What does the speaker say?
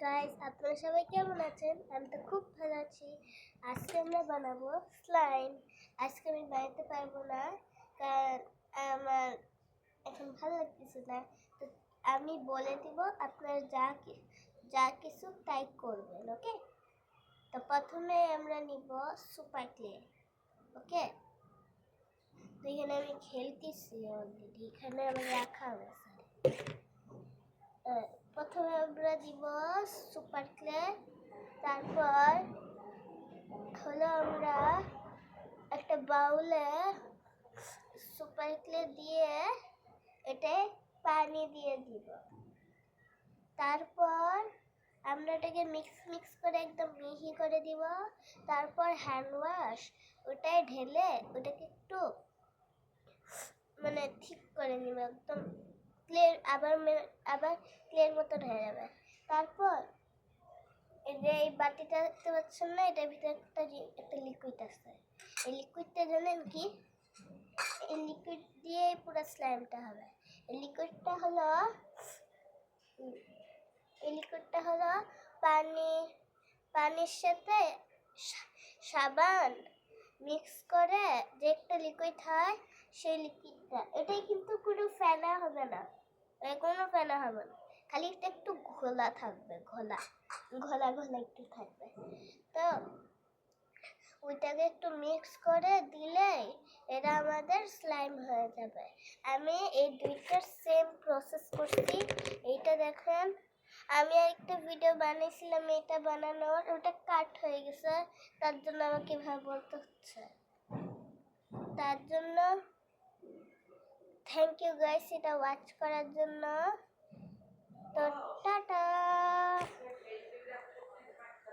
Guys, আপনারা সবাই কেমন আছেন? আমি তো খুব ভালো আছি। আজকে আমরা বানাবো স্লাইম। আজকে আমি বানাতে পারবো না, কারণ আমার এখন ভালো লাগতেছে না। তো আমি বলে দিব, আপনারা যা কিছু তাই করবেন, ওকে? তো প্রথমে আমরা নিব সুপার ক্লে, ওকে? তো এখানে আমি খেলতেছি অলরেডি, এখানে আমার রাখা আছে। প্রথমে আমরা দিব সুপার ক্লে, তারপর হলো আমরা একটা বাউলে সুপার ক্লে দিয়ে এটা পানি দিয়ে দিব। তারপর আমরা এটাকে মিক্স করে একদম মিহি করে দিব। তারপর হ্যান্ড ওয়াশ ওটাই ঢেলে ওটাকে একটু ঠিক করে নিব, একদম ক্লিয়ার, আবার ক্লিয়ার মতন হয়ে যাবে। তারপর এই বাটিটা দেখতে পাচ্ছেন না, এটার ভিতরে একটা লিকুইড আছে। এই লিকুইডটা জানেন কি? এই লিকুইড দিয়ে পুরো স্লাইমটা হবে। এই লিকুইডটা হলো পানির সাথে সাবান মিক্স করে যে একটা লিকুইড হয়, সেই লিকুইডটা। এটাই কিন্তু কোনো ফেনা হবে না, কোনো ফেনা হবে না, খালি এটা একটু ঘোলা থাকবে, ঘোলা একটু থাকবে। তো ওইটাকে একটু মিক্স করে দিলেই এটা আমাদের স্লাইম হয়ে যাবে। আমি এই দুইটার সেম প্রসেস করছি। এইটা দেখেন, আমি একটা ভিডিও বানিয়েছিলাম এটা বানানোর, ওটা কাট হয়ে গেছে, তার জন্য আমাকে এভাবে বলতে হচ্ছে। তার জন্য থ্যাংক ইউ গাইস এটা ওয়াচ করার জন্য। তো টাটা।